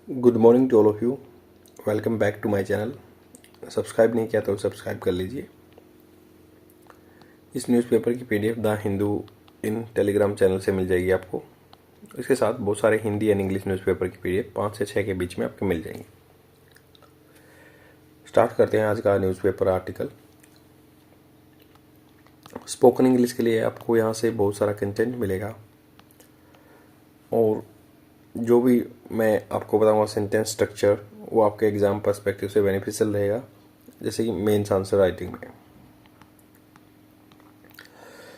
Good morning to all of you. Welcome back to my channel. Subscribe नहीं किया तो subscribe कर लीजिए। इस न्यूज़पेपर की PDF the Hindu in Telegram channel से मिल जाएगी आपको। इसके साथ बहुत सारे हिंदी एंड इंग्लिश न्यूज़पेपर की पीडीएफ 5 से 6 के बीच में आपको मिल जाएंगी। स्टार्ट करते हैं आज का न्यूज़पेपर आर्टिकल। स्पोकन इंग्लिश के लिए आपको यहाँ से बहुत सारा कंटेंट मिलेगा और जो भी मैं आपको बताऊंगा सेंटेंस स्ट्रक्चर वो आपके एग्ज़ाम पर्सपेक्टिव से बेनिफिशियल रहेगा, जैसे कि मेंस आंसर राइटिंग में।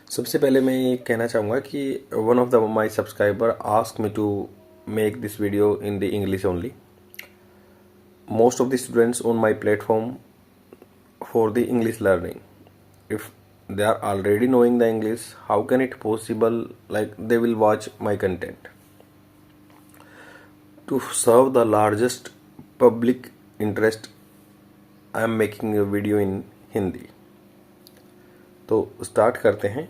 सबसे पहले मैं ये कहना चाहूँगा कि one of the my subscriber ask me to make this video in the English only. Most of the students on my platform for the English learning, if they are already knowing the English, how can it possible like they will watch my content? To serve the largest public interest, I am making a video in Hindi. तो start करते हैं।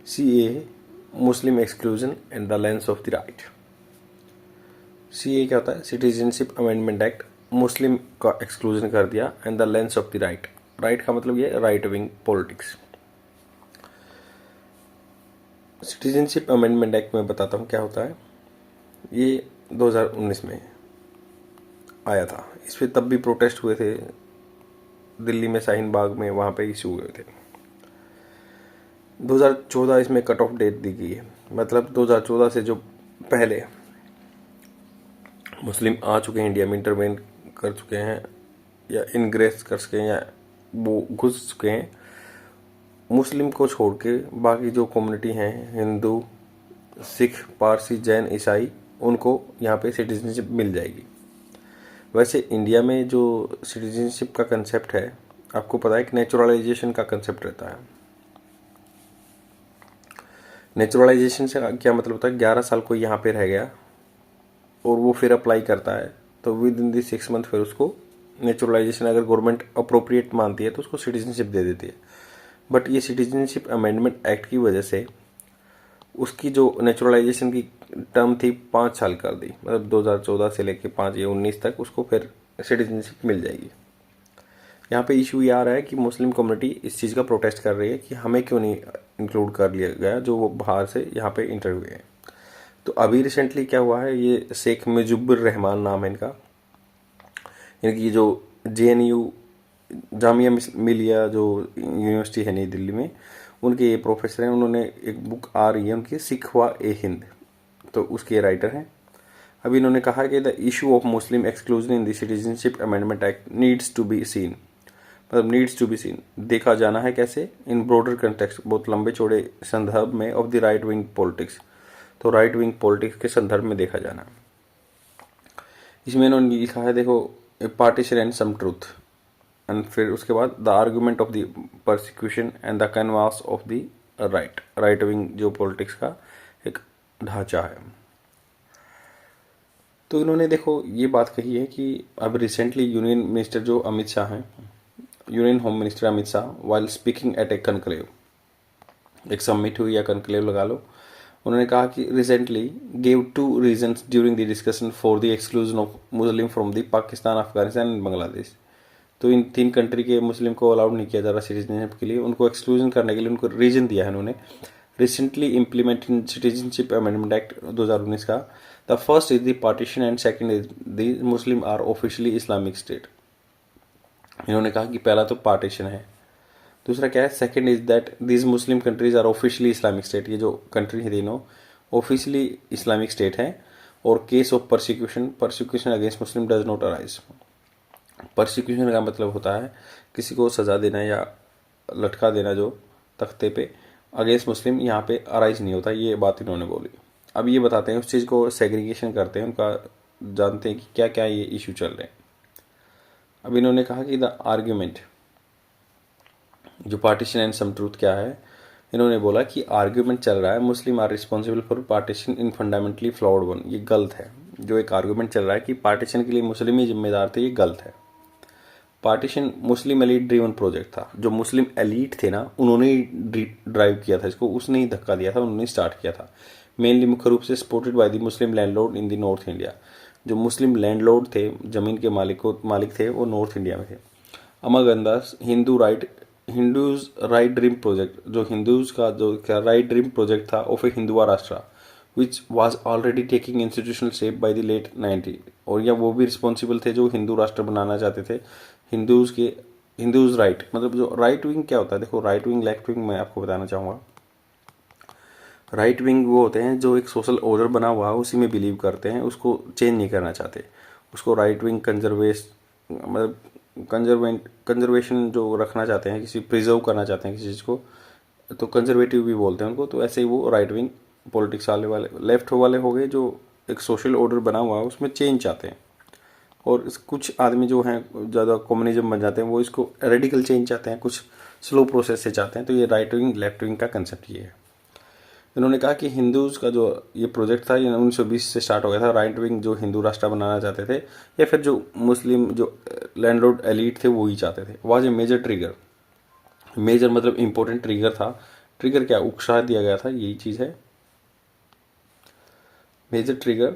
CA Muslim exclusion and the lens of the right. CA क्या होता है? Citizenship amendment act मुस्लिम का exclusion कर दिया and the lens of the right. Right का मतलब ये right wing politics. Citizenship amendment act में बताता हूँ क्या होता है। ये 2019 में आया था। इस पर तब भी प्रोटेस्ट हुए थे दिल्ली में, शाहीन बाग में, वहाँ पे इशू हुए थे। 2014 इसमें कट ऑफ डेट दी गई है, मतलब 2014 से जो पहले मुस्लिम आ चुके हैं इंडिया में, इंटरवेन कर चुके हैं या इनग्रेस कर चुके हैं या वो घुस चुके हैं, मुस्लिम को छोड़ के बाकी जो कम्युनिटी हैं, हिंदू, सिख, पारसी, जैन, ईसाई, उनको यहाँ पे सिटीजनशिप मिल जाएगी। वैसे इंडिया में जो सिटीजनशिप का कंसेप्ट है, आपको पता है कि नेचुरलाइजेशन का कंसेप्ट रहता है। नेचुरलाइजेशन से क्या मतलब होता है? 11 साल कोई यहाँ पे रह गया और वो फिर अप्लाई करता है तो विद इन दी 6 मंथ फिर उसको नेचुरलाइजेशन, अगर गवर्नमेंट अप्रोप्रिएट मानती है तो उसको सिटीजनशिप दे देती है। बट ये सिटीजनशिप अमेंडमेंट एक्ट की वजह से उसकी जो नेचुरलाइजेशन की टर्म थी 5 साल कर दी, मतलब 2014 से लेके 5 या 19 तक उसको फिर सिटीजनशिप मिल जाएगी। यहाँ पे इशू ये आ रहा है कि मुस्लिम कम्युनिटी इस चीज़ का प्रोटेस्ट कर रही है कि हमें क्यों नहीं इंक्लूड कर लिया गया जो वो बाहर से यहाँ पे इंटर हुए हैं। तो अभी रिसेंटली क्या हुआ है, ये शेख मुजीबुर रहमान नाम है इनका, इनकी जो JNU जामिया मिलिया जो यूनिवर्सिटी है नई दिल्ली में, उनके ये प्रोफेसर हैं। उन्होंने एक बुक आ रही है उनकी, सिखवा ए हिंद, तो उसके राइटर हैं। अभी इन्होंने कहा कि the issue of Muslim exclusion in the citizenship amendment act needs to be seen, मतलब नीड्स टू बी सीन, देखा जाना है कैसे, इन ब्रॉडर कंटेक्स्ट, बहुत लंबे चौड़े संदर्भ में, of the right wing politics, तो राइट विंग पॉलिटिक्स के संदर्भ में देखा जाना। इसमें इन्होंने लिखा है, देखो, partition and some truth, and फिर उसके बाद the argument of the persecution and the canvas of the right wing जो पॉलिटिक्स का एक ढांचा है। तो इन्होंने देखो ये बात कही है कि अब रिसेंटली यूनियन मिनिस्टर जो अमित शाह हैं, union home minister Amit Shah, while speaking at A conclave, एक समिट हुई या कनक्लेव लगा लो, उन्होंने कहा कि recently gave 2 reasons during the discussion for the exclusion of Muslim from the Pakistan, Afghanistan and Bangladesh. तो इन 3 कंट्री के मुस्लिम को अलाउड नहीं किया जा रहा सिटीजनशिप के लिए, उनको एक्सक्लूजन करने के लिए उनको रीजन दिया है उन्होंने। Recently implemented citizenship amendment act 2019 का, the first is the partition and second is the Muslim are officially Islamic state. इन्होंने कहा कि पहला तो पार्टीशन है, दूसरा क्या है, second is that these Muslim countries are officially Islamic state, ये जो कंट्री है तीनों ऑफिशियली इस्लामिक स्टेट है। और case of persecution against Muslim does not arise. Persecution का मतलब होता है किसी को सज़ा देना या लटका देना जो तख्ते पे, अगेंस्ट मुस्लिम यहाँ पे अराइज नहीं होता, ये बात इन्होंने बोली। अब ये बताते हैं, उस चीज़ को सेग्रीगेशन करते हैं, उनका जानते हैं कि क्या क्या ये इशू चल रहे हैं। अब इन्होंने कहा कि द आर्ग्यूमेंट, जो पार्टीशन एंड सम ट्रूथ क्या है, इन्होंने बोला कि आर्ग्यूमेंट चल रहा है Muslim are responsible for partition in fundamentally flawed one, ये गलत है। जो एक आर्ग्यूमेंट चल रहा है कि पार्टीशन के लिए मुस्लिम ही जिम्मेदार थे, ये गलत है। पार्टीशन मुस्लिम एलीट ड्रिवन प्रोजेक्ट था, जो मुस्लिम एलीट थे ना, उन्होंने ही ड्राइव किया था इसको, उसने ही धक्का दिया था, उन्होंने स्टार्ट किया था। मेनली मुख्य रूप से supported by the Muslim landlord in the north India. जो मुस्लिम लैंडलॉर्ड थे, ज़मीन के मालिक थे, वो नॉर्थ इंडिया में थे। अमरगंदास हिंदूज राइट ड्रीम प्रोजेक्ट, जो हिंदूज का जो क्या राइट ड्रीम प्रोजेक्ट था ऑफ ए हिंदुआ राष्ट्र which was already taking institutional shape by the late 90। और या वो भी रिस्पॉन्सिबल थे जो हिंदू राष्ट्र बनाना चाहते थे। हिंदूज राइट मतलब जो राइट विंग क्या होता है, देखो राइट विंग लेफ्ट विंग मैं आपको बताना चाहूँगा। राइट विंग वो होते हैं जो एक सोशल ऑर्डर बना हुआ है उसी में बिलीव करते हैं, उसको चेंज नहीं करना चाहते। उसको राइट विंग मतलब कंजर्वेशन जो रखना चाहते हैं, किसी प्रिजर्व करना चाहते हैं किसी चीज़ को, तो कंजर्वेटिव भी बोलते हैं उनको। तो ऐसे ही वो राइट विंग पॉलिटिक्स वाले लेफ्ट वाले हो गए जो एक सोशल ऑर्डर बना हुआ है उसमें चेंज चाहते हैं। और कुछ आदमी जो हैं ज़्यादा कम्युनिज्म बन जाते हैं, वो इसको रेडिकल चेंज चाहते हैं, कुछ स्लो प्रोसेस से चाहते हैं। तो ये राइट विंग लेफ्ट विंग का कंसेप्ट ये है। इन्होंने कहा कि हिंदूज का जो ये प्रोजेक्ट था ये 1920 से स्टार्ट हो गया था। राइट विंग जो हिंदू राष्ट्र बनाना चाहते थे या फिर जो मुस्लिम जो लैंडलॉर्ड एलीट थे वो ही चाहते थे। Was a major trigger, major मतलब इंपॉर्टेंट ट्रिगर था। ट्रिगर क्या, उत्साह दिया गया था, यही चीज़ है मेजर ट्रिगर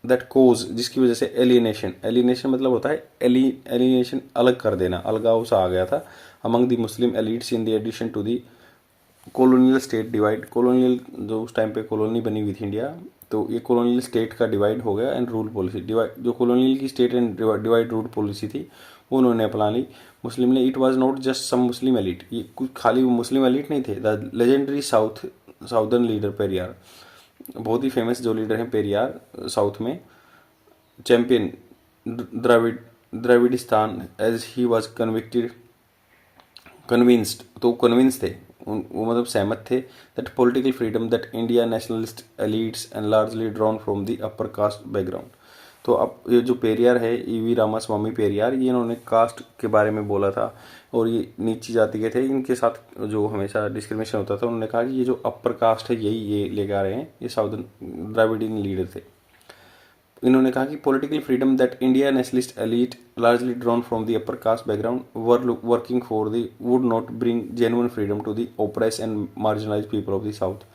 दैट कोज, जिसकी वजह से एलिनेशन मतलब होता है एलिनेशन, अलग कर देना, अलगाव सा आ गया था among the Muslim elites in the addition to the colonial state divide. Colonial जो उस टाइम पे कॉलोनी बनी हुई थी इंडिया, तो ये कॉलोनियल स्टेट का डिवाइड हो गया एंड रूल पॉलिसी डिवाइड, जो कॉलोनियल की state and divide rule policy थी वो उन्होंने अपना ली मुस्लिम ने। It was not just some Muslim elite, ये कुछ खाली मुस्लिम एलिट नहीं थे। The legendary southern leader Periyar, बहुत ही फेमस जो लीडर हैं पेरियार साउथ में, champion Dravidistan as he was convinced, तो कन्विंस थे वो मतलब सहमत थे that political freedom that India nationalist elites and largely drawn from the upper caste background. तो अब ये जो पेरियार है, ईवी रामास्वामी पेरियार, ये इन्होंने कास्ट के बारे में बोला था और ये नीची जाति के थे, इनके साथ जो हमेशा डिस्क्रिमिनेशन होता था। उन्होंने कहा कि ये जो अपर कास्ट है यही ये लेके आ रहे हैं, ये साउदर्न द्रविडियन लीडर थे। इन्होंने कहा कि political freedom that India nationalist elite largely drawn from the upper caste background were working for the would not bring genuine freedom to the oppress and marginalize people of the south.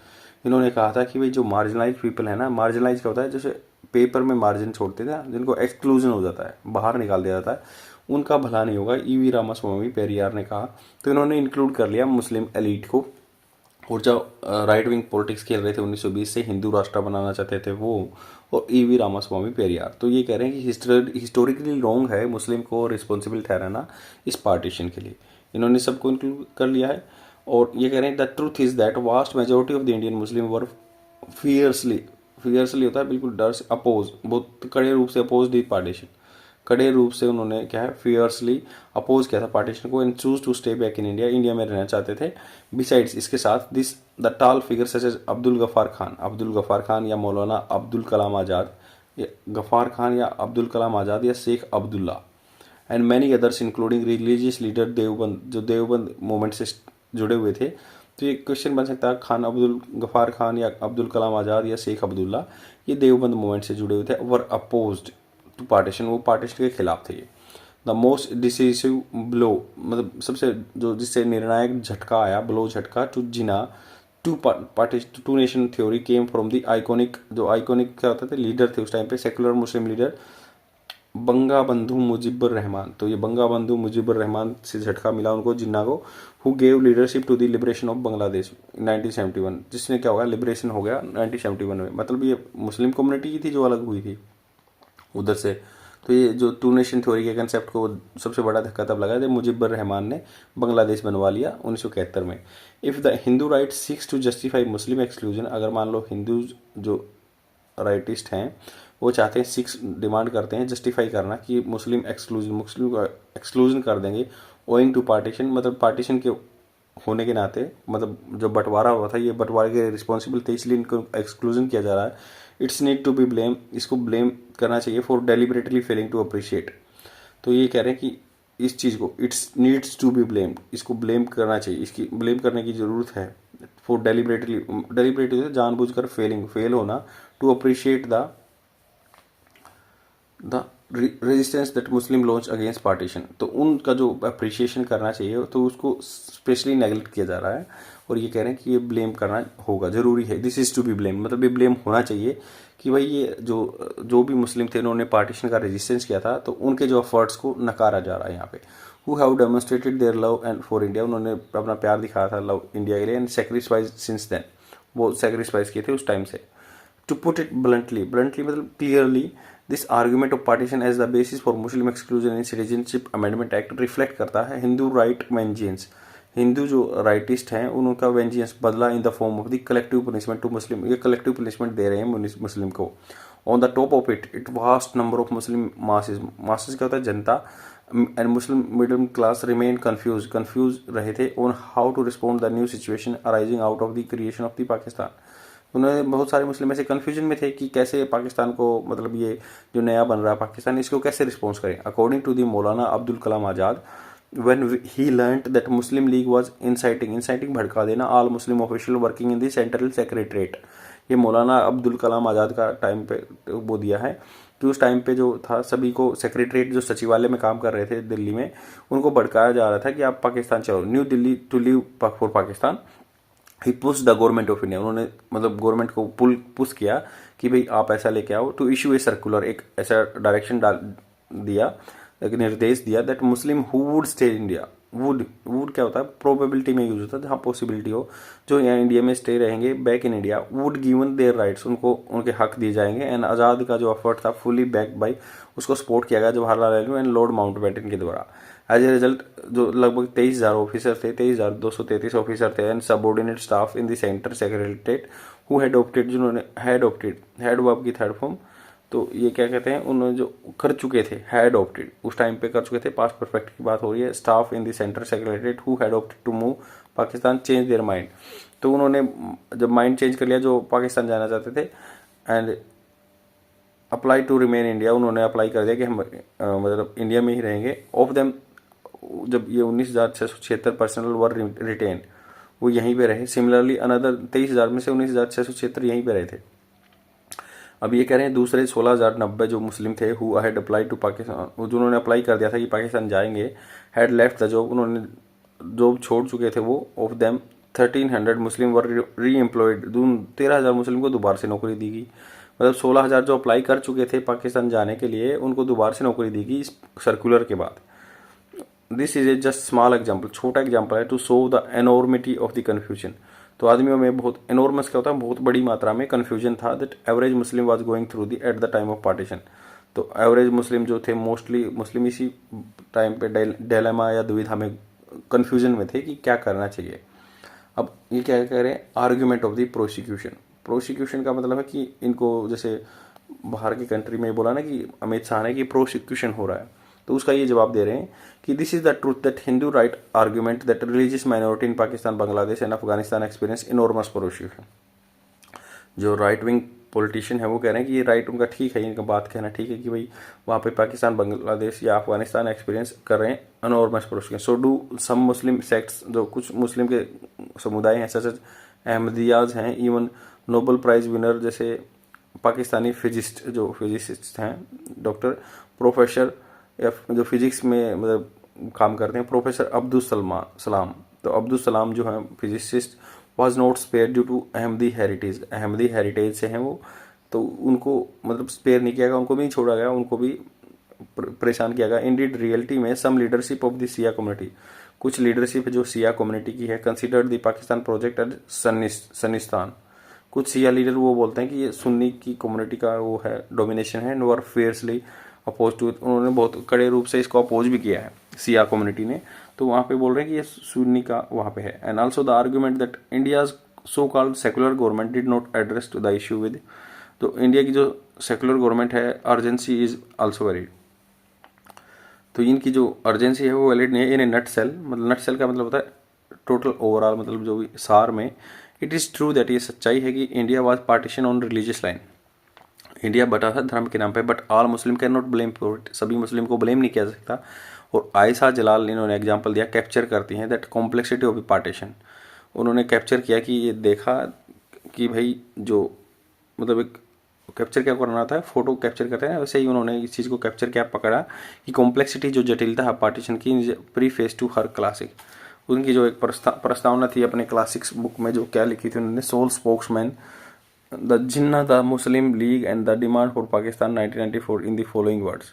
इन्होंने कहा था कि भाई जो marginalise people है ना, marginalise क्या होता है, जैसे पेपर में मार्जिन छोड़ते थे जिनको एक्सक्लूजन हो जाता है, बाहर निकाल दिया जाता है, उनका भला नहीं होगा, ईवी रामास्वामी पेरियार ने कहा। तो इन्होंने इंक्लूड कर लिया मुस्लिम एलीट को। और जो राइट विंग पॉलिटिक्स खेल रहे थे 1920 से, हिंदू राष्ट्र बनाना चाहते थे वो, और ईवी रामास्वामी पेरियार। तो ये कह रहे हैं कि हिस्टोरिकली रॉन्ग है मुस्लिम को रिस्पॉन्सिबल ठहराना इस पार्टीशन के लिए। इन्होंने सबको इंक्लूड कर लिया है और ये कह रहे हैं the truth is that vast majority of the Indian Muslim were fiercely होता है बिल्कुल डर से, अपोज, बहुत कड़े रूप से अपोज दी पार्टीशन, कड़े रूप से उन्होंने क्या है फियर्सली अपोज किया था पार्टीशन को and choose to stay back in India, India में रहना चाहते थे। बिसाइड्स इसके साथ this the tall figure such as Abdul Ghaffar Khan या मौलाना अब्दुल कलाम आज़ाद, गफ्फार खान या अब्दुल कलाम आज़ाद या Sheikh Abdullah and many others including religious leader Deoband, जो देवबंद मूवमेंट से जुड़े हुए थे। तो ये क्वेश्चन बन सकता है खान अब्दुल गफ्फार खान या अब्दुल कलाम आज़ाद या शेख अब्दुल्ला, ये देवबंद मूवमेंट से जुड़े हुए थे, वर अपोज्ड टू पार्टीशन, वो पार्टीशन के खिलाफ थे। द मोस्ट डिसिसिव ब्लो मतलब सबसे जो जिससे निर्णायक झटका आया, ब्लो झटका to Jinnah two nation theory came from the iconic, जो आइकॉनिक क्या होता थे लीडर थे उस टाइम पे, सेकुलर मुस्लिम लीडर बंगा बंधु मुजिबुर रहमान। तो ये बंगा बंधु मुजिबुर रहमान से झटका मिला उनको, जिन्ना को, who gave leadership to the liberation of Bangladesh 1971, जिसने क्या हो गया लिबरेशन हो गया 1971 में। मतलब ये मुस्लिम कम्युनिटी ही थी जो अलग हुई थी उधर से। तो ये जो टू नेशन थ्योरी के कंसेप्ट को सबसे बड़ा धक्का तब लगा जब मुजिबुर रहमान ने बांग्लादेश बनवा लिया 1971 में। If the Hindu right seeks to justify Muslim exclusion, अगर मान लो हिंदू जो राइटिस्ट हैं वो चाहते हैं, सिक्स डिमांड करते हैं जस्टिफाई करना कि मुस्लिम का एक्सक्लूजन कर देंगे ओइंग टू पार्टीशन, मतलब पार्टीशन के होने के नाते, मतलब जो बंटवारा हुआ था ये बंटवारे के रिस्पॉन्सिबल थे इसलिए इनको एक्सक्लूजन किया जा रहा है। It's need to be blame, इसको ब्लेम करना चाहिए for deliberately failing to appreciate. तो ये कह रहे हैं कि इस चीज़ को it's needs to be blamed, इसको ब्लेम करना चाहिए, इसकी ब्लेम करने की ज़रूरत है फॉर डेलिबरेटली जानबूझकर फेल होना, to appreciate the resistance that Muslim launch against partition. तो उनका जो अप्रिशिएशन करना चाहिए तो उसको स्पेशली नेगलेक्ट किया जा रहा है और ये कह रहे हैं कि ये ब्लेम करना होगा, ज़रूरी है। This is to be blame, मतलब ये ब्लेम होना चाहिए कि भाई ये जो जो भी मुस्लिम थे उन्होंने पार्टीशन का रेजिस्टेंस किया था, तो उनके जो एफर्ट्स को नकारा जा रहा है यहाँ पे। Who have demonstrated their love and for India, उन्होंने अपना प्यार दिखाया था लव इंडिया के लिए, एंड सेक्रीफाइस सिंस देन, वो सेक्रीफाइस किए थे उस टाइम से। To put it bluntly, bluntly मतलब clearly, this argument of partition as the basis for Muslim exclusion in citizenship amendment act reflect करता है हिंदू राइट वेंजियंस, हिंदू जो राइटिस्ट हैं उनका वेंजियंस बदला in the form of the collective punishment to Muslim, ये collective punishment दे रहे हैं मुस्लिम को। On the top of it vast number of Muslim masses, masses क्या होता है जनता, and Muslim middle class remain confuse रहे थे on how to respond the new situation arising out of the creation of the Pakistan. उन्होंने बहुत सारे मुस्लिम ऐसे कन्फ्यूजन में थे कि कैसे पाकिस्तान को, मतलब ये जो नया बन रहा है पाकिस्तान, इसको कैसे रिस्पॉन्स करें। According to the Maulana Abdul Kalam Azad, when he learnt that Muslim League was inciting भड़का देना all Muslim official working in the central secretariat, ये मौलाना अब्दुल कलाम आज़ाद का टाइम पे वो दिया है कि उस टाइम पे जो था सभी को सेक्रेटरीट जो सचिवालय में काम कर रहे थे दिल्ली में, उनको भड़काया जा रहा था कि आप पाकिस्तान चलो, new Delhi to leave for Pakistan. He push the government of India, उन्होंने मतलब गवर्नमेंट को पुश किया कि भाई आप ऐसा लेके आओ, टू इशू ए सर्कुलर, एक ऐसा डायरेक्शन दिया, एक निर्देश दिया that Muslim who would stay India, would क्या होता है, प्रोबेबिलिटी में यूज होता है, जहाँ पॉसिबिलिटी हो, जो यहाँ इंडिया में स्टे रहेंगे back in India, would given their rights, उनको उनके हक दिए जाएंगे। एंड आज़ाद का जो एफर्ट था फुली बैक्ड बाई, उसको सपोर्ट किया गया Jawaharlal Nehru and Lord Mountbatten के द्वारा। एज ए रिजल्ट जो लगभग 23,000 ऑफिसर थे, 23,233 ऑफिसर थे and subordinate staff in the centre secretariat who had opted, जिन्होंने हैड वर्ब की थर्ड फॉर्म, तो ये क्या कहते हैं, उन्होंने जो कर चुके थे, हैड ऑप्टेड, उस टाइम पे कर चुके थे, पास्ट परफेक्ट की बात हो रही है, staff in the centre secretariat who had opted to move Pakistan change their mind, तो उन्होंने जब माइंड चेंज कर लिया जो पाकिस्तान जाना चाहते थे, and apply to remain India, उन्होंने अप्लाई कर दिया कि हम मतलब इंडिया में ही रहेंगे। ऑफ देम, जब ये 19,676 पर्सनल वर रिटेन, वो यहीं पे रहे। सिमिलरली अनदर 23,000 में से 19,676 यहीं पे रहे थे। अब ये कह रहे हैं दूसरे 16,090 जो मुस्लिम थे who had apply to Pakistan, जिन्होंने अप्लाई कर दिया था कि पाकिस्तान जाएंगे, हैड लेफ्ट द जॉब, उन्होंने जॉब छोड़ चुके थे वो। ऑफ देम 1,300 मुस्लिम वर री एम्प्लॉयड, 13,000 मुस्लिम को दोबारा से नौकरी दी गई। मतलब 16,000 जो अप्लाई कर चुके थे पाकिस्तान जाने के लिए, उनको दोबारा से नौकरी दी गई इस सर्कुलर के बाद। This is a just small example, छोटा एग्जाम्पल है to show the enormity of the confusion. तो आदमियों में बहुत एनॉर्मस क्या होता है, बहुत बड़ी मात्रा में कन्फ्यूजन था that average Muslim was going through the at the time of partition. तो एवरेज मुस्लिम जो थे, मोस्टली मुस्लिम इसी टाइम पे डिलेमा या दुविधा में, कन्फ्यूजन में थे कि क्या करना चाहिए। अब ये क्या कह रहे हैं, argument of the prosecution. Prosecution का मतलब है कि इनको, जैसे बाहर की कंट्री में बोला ना कि अमित शाह ने कि प्रोसिक्यूशन हो रहा है, तो उसका ये जवाब दे रहे हैं कि this is the truth that Hindu right argument that religious minority in Pakistan, Bangladesh and Afghanistan experience enormous prosecution. जो राइट विंग पॉलिटिशियन है वो कह रहे हैं कि ये राइट उनका ठीक है, इनका बात कहना ठीक है कि भाई वहाँ पे पाकिस्तान, बांग्लादेश या अफगानिस्तान एक्सपीरियंस कर रहे हैं enormous prosecution. So do some Muslim sects, जो कुछ मुस्लिम के समुदाय हैं सच अहमदियाज हैं, इवन नोबल प्राइज विनर जैसे पाकिस्तानी फिजिसिस्ट हैं, डॉक्टर प्रोफेसर या जो फिजिक्स में मतलब काम करते हैं, प्रोफेसर अब्दुल सलाम। तो अब्दुल सलाम जो हैं physicist, was not spare due to Ahmadi heritage से हैं वो, तो उनको मतलब स्पेयर नहीं किया गया, उनको भी नहीं छोड़ा गया, उनको भी परेशान किया गया। इंडीड रियलिटी में some leadership of the Shia community, कुछ लीडरशिप जो सिया कम्युनिटी की है, considered the Pakistan project as Sunnistan. कुछ सिया लीडर वो बोलते हैं कि ये सुन्नी की कम्युनिटी का वो है, डोमिनेशन है, एंड वर फेयरसली अपोज टू, उन्होंने बहुत कड़े रूप से इसको अपोज भी किया है सिया कम्युनिटी ने। तो वहाँ पे बोल रहे हैं कि ये सुन्नी का वहाँ पे है। And also the argument that India's so called secular government did not address to the issue with, तो इंडिया की जो सेकुलर गवर्नमेंट है, अर्जेंसी इज आल्सो वैलिड। तो इनकी जो अर्जेंसी है वो वैलिड नहीं है इन ए नट सेल, मतलब नट सेल का मतलब होता है टोटल ओवरऑल, मतलब जो भी सार में। इट इज़ ट्रू दैट, ये सच्चाई है कि India was partition on religious line, India बटा था धर्म के नाम पे, but all Muslim can not blame for it, सभी मुस्लिम को ब्लेम नहीं किया जा सकता। और आयशा जलाल ने इन्होंने एग्जांपल दिया, कैप्चर करती हैं that complexity of the partition. उन्होंने कैप्चर किया कि ये देखा कि भाई जो मतलब एक कैप्चर क्या करना था, फोटो कैप्चर करते हैं, वैसे ही उन्होंने इस चीज़ को कैप्चर किया, पकड़ा कि कॉम्प्लेक्सिटी जो जटिलता है पार्टीशन की, preface to her classic. उनकी जो एक प्रस्तावना थी अपने क्लासिक्स बुक में, जो क्या लिखी थी उन्होंने, sole spokesman the Jinnah the Muslim League and the demand for Pakistan 1994 in the following words.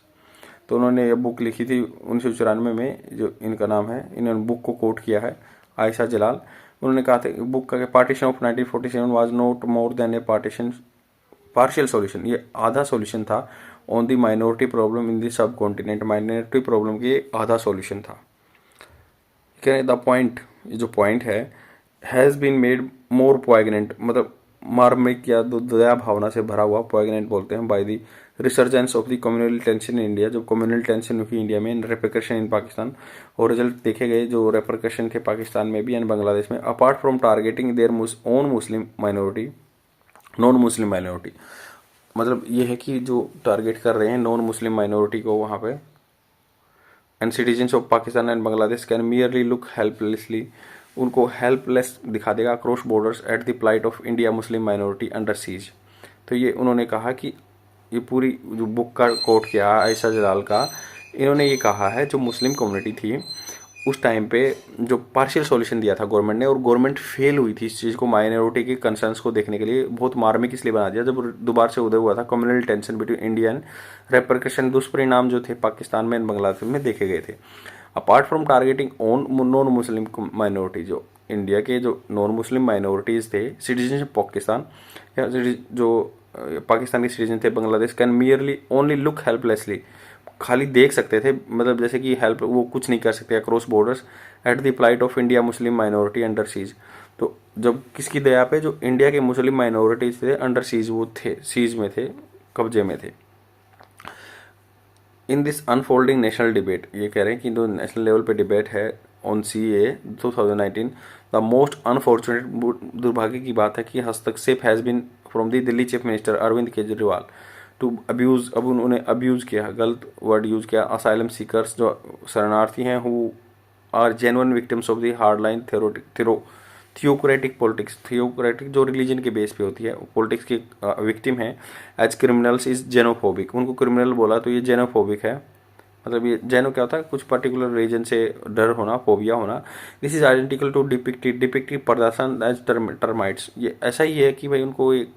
तो उन्होंने ये बुक लिखी थी 1994 में, जो इनका नाम है, इन्होंने बुक को कोट किया है, आयशा जलाल। उन्होंने कहा था बुक का partition of 1947 was not more than A partition partial solution, ये आधा सॉल्यूशन था on the minority problem in the sub continent, minority problem की आधा सॉल्यूशन था। क्या द पॉइंट, ये जो पॉइंट है, has been made more poignant, मतलब मार्मिक या दया भावना से भरा हुआ, पोइगनेंट बोलते हैं, by the resurgence of the communal tension in India, जब कम्युनल टेंशन हुई इंडिया में, रेपरकशन इन पाकिस्तान, और रिजल्ट देखे गए जो रेपरकशन थे पाकिस्तान में भी एंड बांग्लादेश में। Apart from targeting their own Muslim minority, non Muslim minority, मतलब ये है कि जो टारगेट कर रहे हैं नॉन मुस्लिम माइनॉरिटी को वहाँ पे, and citizens of Pakistan and Bangladesh can merely look helplessly, उनको हेल्पलेस दिखा देगा across borders at the plight of India Muslim minority under siege. तो ये उन्होंने कहा कि ये पूरी जो बुक का कोट किया आयशा जलाल का, इन्होंने ये कहा है जो मुस्लिम कम्युनिटी थी उस टाइम पे जो पार्शियल सॉल्यूशन दिया था गवर्नमेंट ने, और गवर्नमेंट फेल हुई थी इस चीज़ को, माइनॉरिटी के कंसर्न्स को देखने के लिए बहुत मार्मिक इसलिए बना दिया जब दोबारा से उदय हुआ था communal tension between India and repercussion, दुष्परिणाम जो थे पाकिस्तान में एंड बांग्लादेश में देखे गए थे। Apart from targeting on non Muslim minority, जो इंडिया के जो नॉन मुस्लिम माइनॉरिटीज़ थे, सिटीजनशिप पाकिस्तान या जो पाकिस्तान के सिटीजन थे Bangladesh, can merely only look helplessly, खाली देख सकते थे, मतलब जैसे कि हेल्प, वो कुछ नहीं कर सकते across borders at the plight of India Muslim minority under siege. तो जब किसकी दया पे, जो इंडिया के मुस्लिम माइनॉरिटीज थे अंडर सीज, वो थे सीज में थे, कब्जे में थे। In this unfolding national debate, ये कह रहे हैं कि जो नेशनल लेवल पे डिबेट है on CAA 2019, the most unfortunate, दुर्भाग्य की बात है कि हस्तक्षेप has been from the Delhi chief minister Arvind Kejriwal to abuse, अब उन्होंने अब्यूज़ किया, गलत वर्ड यूज़ किया, असाइलम सीकर्स, जो शरणार्थी हैं, who are genuine victims of the hard line theocratic politics, theocratic जो रिलीजन के बेस पे होती है, पॉलिटिक्स के विक्टिम है, एज क्रिमिनल्स इज जेनोफोबिक, उनको क्रिमिनल बोला तो ये जेनोफोबिक है, मतलब ये जेनो क्या होता है, कुछ पर्टिकुलर रीजन से डर होना, फोबिया होना। This is identical to depicted प्रदर्शन एज टर्माइट्स, ये ऐसा ही है कि भाई उनको एक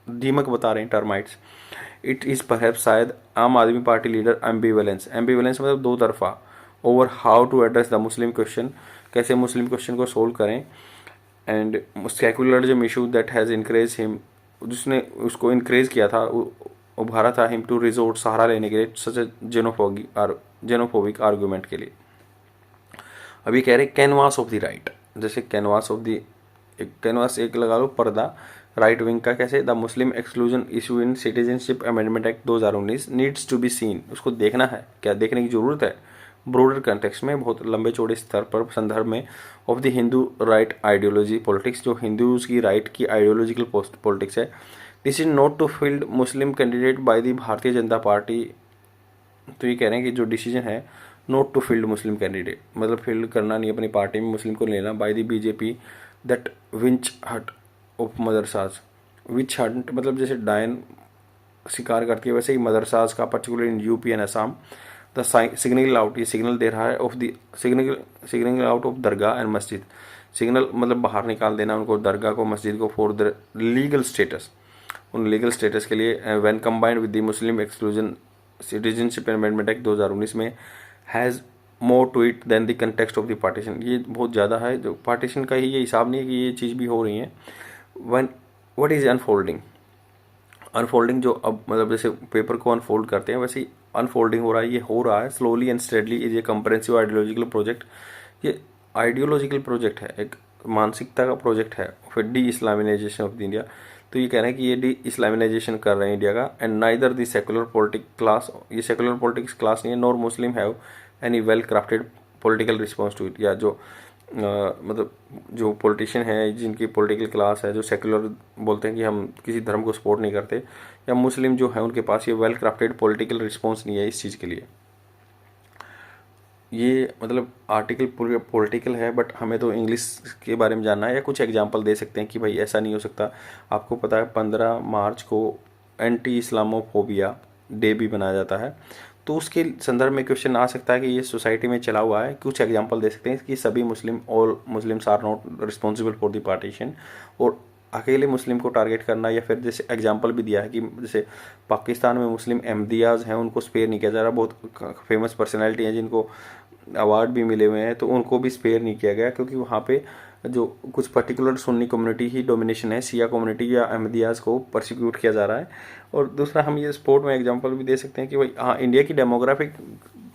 दीमक बता रहे हैं, टर्माइट्स। इट इज़ परहैप्स, शायद आम आदमी पार्टी लीडर एम्बीवेलेंस, एम्बीवेलेंस मतलब दो तरफा, over how to address the Muslim question, कैसे मुस्लिम क्वेश्चन को सोल्व करें, and secularism issue that has increase him, जिसने उसको इनक्रेज किया था, उभारा था हिम टू रिजोर्ट, सहारा लेने के लिए सच जेनोफोबिक आर्गूमेंट के लिए। अभी कह रहे कैनवास ऑफ द राइट, जैसे कैनवास ऑफ द, एक कैनवास एक लगा लो पर्दा राइट विंग का, कैसे the Muslim exclusion issue in citizenship amendment act 2019 needs to be seen, उसको देखना है, क्या देखने की जरूरत है, ब्रॉडर कंटेक्स्ट में, बहुत लंबे चौड़े स्तर पर, संदर्भ में, of the Hindu right ideology politics, जो हिंदूज की राइट की आइडियोलॉजिकल पॉलिटिक्स है। This is not to field Muslim candidate by the Bharatiya Janata party, तो ये कह रहे हैं कि जो डिसीजन है not to field Muslim candidate, मतलब फील्ड करना नहीं अपनी पार्टी में, मुस्लिम को लेना, by the BJP that witch hunt of madrasas, witch hunt मतलब जैसे डायन शिकार करती है, वैसे ही मदरसाज का, particular in UP and Assam, the signal out, ये सिग्नल दे रहा है of the signal out of dargah and masjid, signal मतलब बाहर निकाल देना उनको, दरगाह को, मस्जिद को, फॉर द लीगल स्टेटस, उन लीगल स्टेटस के लिए, when combined with the Muslim exclusion citizenship amendment act 2019 में, has more to it than the context of the partition, ये बहुत ज़्यादा है, जो पार्टीशन का ही ये हिसाब नहीं है कि ये चीज़ भी हो रही है। One what is unfolding, unfolding जो अब मतलब जैसे पेपर को अनफोल्ड करते हैं वैसे ही अनफोल्डिंग हो रहा है, ये हो रहा है slowly and steadily, is a comprehensive ideological project, ये आइडियोलॉजिकल प्रोजेक्ट है, एक मानसिकता का प्रोजेक्ट है, फिर डी इस्लामिनाइजेशन ऑफ इंडिया, तो ये कह रहे हैं कि ये डी इस्लामिनाइजेशन कर रहे हैं इंडिया का, and neither the secular politic class, ये सेकुलर पॉलिटिक्स क्लास नहीं है, nor Muslim have any well crafted political response to it, या जो मतलब जो पॉलिटिशियन है जिनकी पॉलिटिकल क्लास है, जो सेकुलर बोलते हैं कि हम किसी धर्म को सपोर्ट नहीं करते, या मुस्लिम जो है उनके पास ये वेल क्राफ्टेड पॉलिटिकल रिस्पॉन्स नहीं है इस चीज़ के लिए। ये मतलब आर्टिकल पूरे पॉलिटिकल है, बट हमें तो इंग्लिश के बारे में जानना है, या कुछ एग्जांपल दे सकते हैं कि भाई ऐसा नहीं हो सकता। आपको पता है 15 मार्च को एंटी इस्लामोफोबिया डे भी बनाया जाता है, तो उसके संदर्भ में क्वेश्चन आ सकता है कि ये सोसाइटी में चला हुआ है, कुछ एग्जांपल दे सकते हैं कि सभी Muslim, all Muslims are not responsible for the partition, और अकेले मुस्लिम को टारगेट करना, या फिर जैसे एग्जांपल भी दिया है कि जैसे पाकिस्तान में मुस्लिम अहमदियाज हैं, उनको स्पेयर नहीं किया जा रहा। बहुत फेमस पर्सनैलिटी हैं जिनको अवार्ड भी मिले हुए हैं, तो उनको भी स्पेयर नहीं किया गया, क्योंकि वहाँ पे जो कुछ पर्टिकुलर सुन्नी कम्युनिटी ही डोमिनेशन है, शिया कम्युनिटी या अहमदियाज को परसिक्यूट किया जा रहा है। और दूसरा हम ये स्पोर्ट में एग्जांपल भी दे सकते हैं कि भाई हाँ, इंडिया की डेमोग्राफिक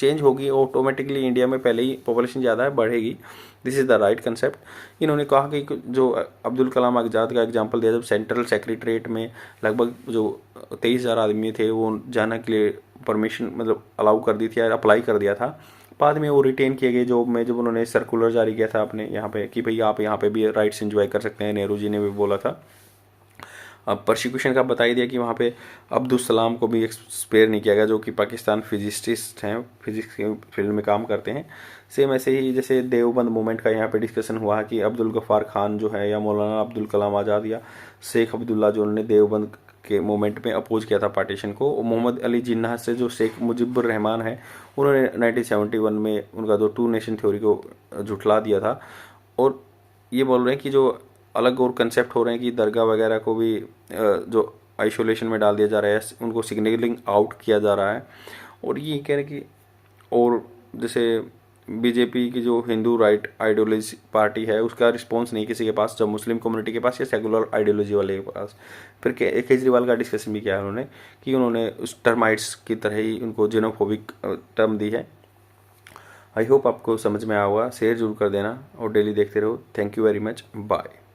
चेंज होगी ऑटोमेटिकली, इंडिया में पहले ही पॉपुलेशन ज़्यादा है, बढ़ेगी। This is the right concept. इन्होंने कहा कि जो अब्दुल कलाम आज़ाद का एग्जांपल दिया, जब सेंट्रल सेक्रेटरीट में लगभग जो 23,000 आदमी थे वो जाने के लिए परमिशन मतलब अलाउ कर दी थी या अप्लाई कर दिया था, बाद में वो रिटेन किए गए जॉब में, जब उन्होंने सर्कुलर जारी किया था अपने यहाँ पे कि भाई आप यहाँ पे भी राइट्स एंजॉय कर सकते हैं, नेहरू जी ने भी बोला था। अब प्रोसिक्यूशन का बता ही दिया कि वहाँ पे अब्दुल सलाम को भी स्पेयर नहीं किया गया, जो कि पाकिस्तान फिजिसिस्ट हैं, फिजिक्स के फील्ड में काम करते हैं। सेम ऐसे ही जैसे देवबंद मूवमेंट का यहाँ पे डिस्कशन हुआ है कि अब्दुल गफ़ार खान जो है, या मौलाना अब्दुल कलाम आज़ाद, या शेख अब्दुल्ला जो उन्होंने देवबंद के मूवमेंट में अपोज किया था पार्टीशन को, मोहम्मद अली जिन्ना से जो शेख मुजीबुर रहमान है, उन्होंने 1971 में उनका जो 2 नेशन थ्योरी को झुठला दिया था। और ये बोल रहे हैं कि जो अलग और कंसेप्ट हो रहे हैं कि दरगाह वगैरह को भी जो आइसोलेशन में डाल दिया जा रहा है, उनको सिग्नलिंग आउट किया जा रहा है। और ये कह रहे हैं कि और जैसे बीजेपी की जो हिंदू राइट आइडियोलॉजी पार्टी है, उसका रिस्पॉन्स नहीं किसी के पास, जब मुस्लिम कम्युनिटी के पास या सेकुलर आइडियोलॉजी वाले के पास। फिर केजरीवाल का डिस्कशन भी किया है उन्होंने कि उन्होंने उस टर्माइट्स की तरह ही उनको जेनोफोबिक टर्म दी है। आई होप आपको समझ में आया होगा। शेयर जरूर कर देना और डेली देखते रहो। Thank you very much. Bye.